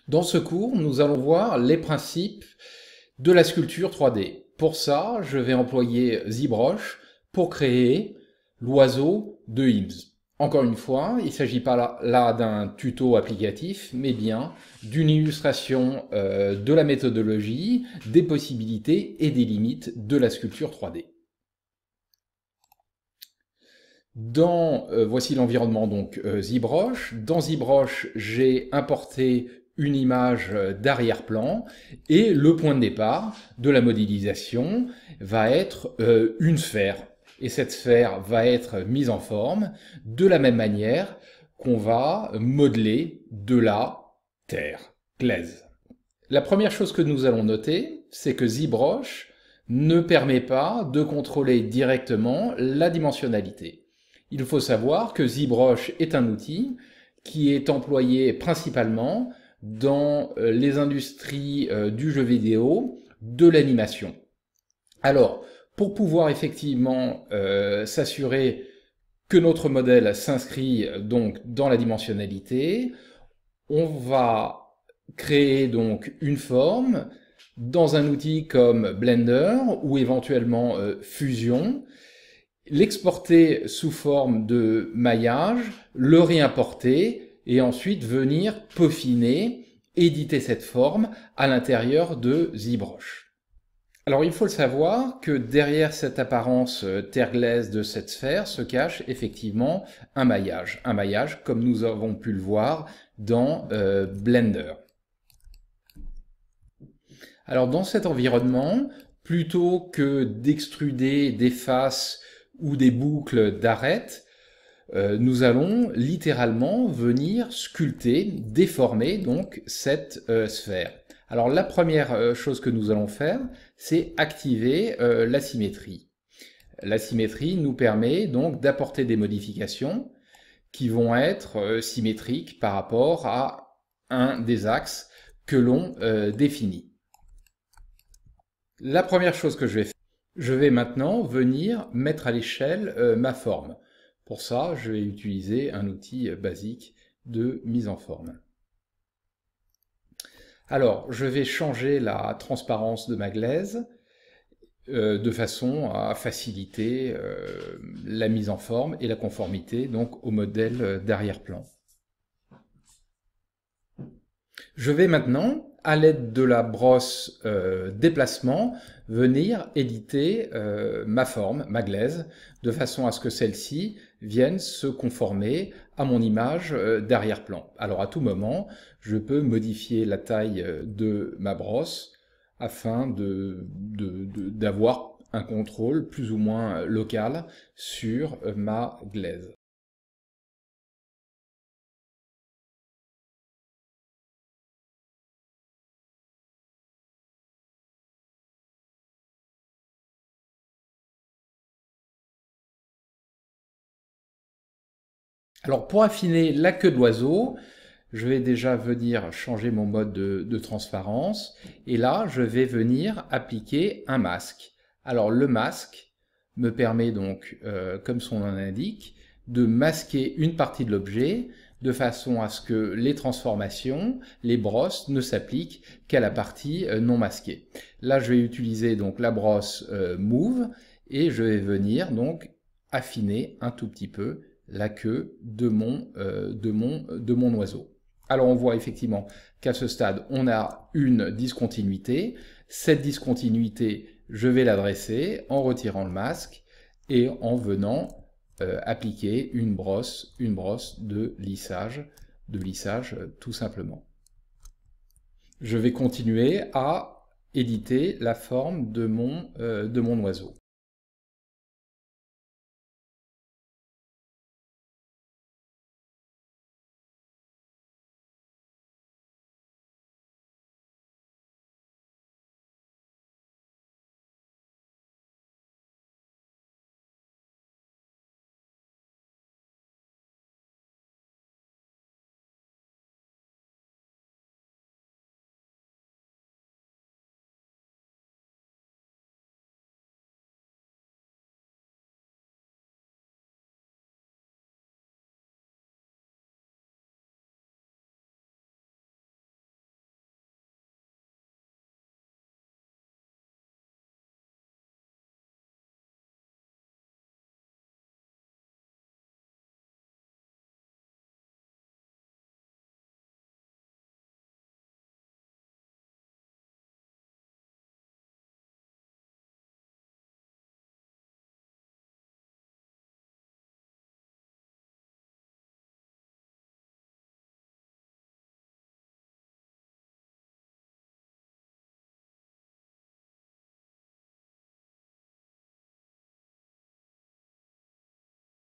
Dans ce cours, nous allons voir les principes de la sculpture 3D. Pour ça, je vais employer ZBrush pour créer l'oiseau de Hims. Encore une fois, il ne s'agit pas là d'un tuto applicatif, mais bien d'une illustration de la méthodologie, des possibilités et des limites de la sculpture 3D. Voici l'environnement donc ZBrush. Dans ZBrush, j'ai importé une image d'arrière-plan et le point de départ de la modélisation va être une sphère. Et cette sphère va être mise en forme de la même manière qu'on va modeler de la terre glaise. La première chose que nous allons noter, c'est que ZBrush ne permet pas de contrôler directement la dimensionnalité. Il faut savoir que ZBrush est un outil qui est employé principalement dans les industries du jeu vidéo, de l'animation. Alors, pour pouvoir effectivement s'assurer que notre modèle s'inscrit donc dans la dimensionnalité, on va créer donc une forme dans un outil comme Blender ou éventuellement Fusion, l'exporter sous forme de maillage, le réimporter et ensuite venir peaufiner, éditer cette forme à l'intérieur de ZBrush. Alors il faut le savoir que derrière cette apparence terre glaise de cette sphère se cache effectivement un maillage comme nous avons pu le voir dans Blender. Alors dans cet environnement, plutôt que d'extruder des faces ou des boucles d'arêtes, nous allons littéralement venir sculpter, déformer donc cette sphère. Alors la première chose que nous allons faire, c'est activer la symétrie. La symétrie nous permet donc d'apporter des modifications qui vont être symétriques par rapport à un des axes que l'on définit. La première chose que je vais faire, je vais maintenant venir mettre à l'échelle ma forme. Pour ça, je vais utiliser un outil basique de mise en forme. Alors, je vais changer la transparence de ma glaise de façon à faciliter la mise en forme et la conformité donc au modèle d'arrière-plan. Je vais maintenant, à l'aide de la brosse déplacement, venir éditer ma forme, ma glaise, de façon à ce que celle-ci vienne se conformer à mon image d'arrière-plan. Alors à tout moment, je peux modifier la taille de ma brosse afin d'avoir un contrôle plus ou moins local sur ma glaise. Alors pour affiner la queue de l'oiseau, je vais déjà venir changer mon mode de transparence et là je vais venir appliquer un masque. Alors le masque me permet donc, comme son nom l'indique, de masquer une partie de l'objet de façon à ce que les transformations, les brosses ne s'appliquent qu'à la partie non masquée. Là je vais utiliser donc la brosse Move et je vais venir donc affiner un tout petit peu la queue de mon oiseau. Alors on voit effectivement qu'à ce stade, on a une discontinuité. Cette discontinuité, je vais l'adresser en retirant le masque et en venant appliquer une brosse de lissage tout simplement. Je vais continuer à éditer la forme de mon oiseau.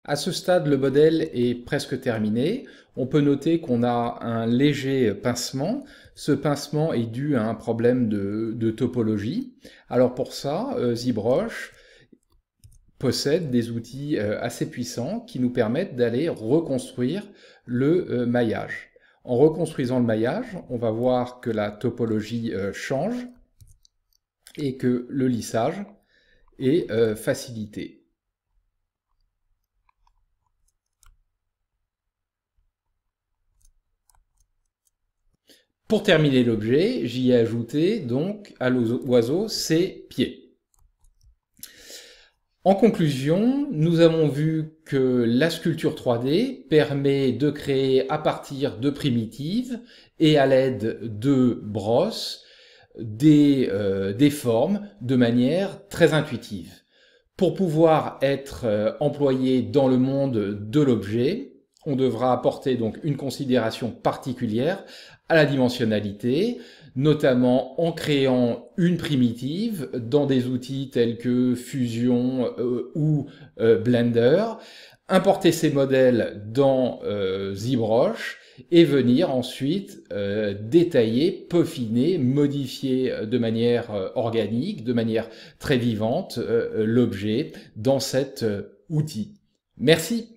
À ce stade, le modèle est presque terminé. On peut noter qu'on a un léger pincement. Ce pincement est dû à un problème de topologie. Alors pour ça, ZBrush possède des outils assez puissants qui nous permettent d'aller reconstruire le maillage. En reconstruisant le maillage, on va voir que la topologie change et que le lissage est facilité. Pour terminer l'objet, j'y ai ajouté donc à l'oiseau ses pieds. En conclusion, nous avons vu que la sculpture 3D permet de créer à partir de primitives et à l'aide de brosses des formes de manière très intuitive. Pour pouvoir être employé dans le monde de l'objet, on devra apporter donc une considération particulière à la dimensionnalité, notamment en créant une primitive dans des outils tels que Fusion ou Blender, importer ces modèles dans ZBrush et venir ensuite détailler, peaufiner, modifier de manière organique, de manière très vivante l'objet dans cet outil. Merci.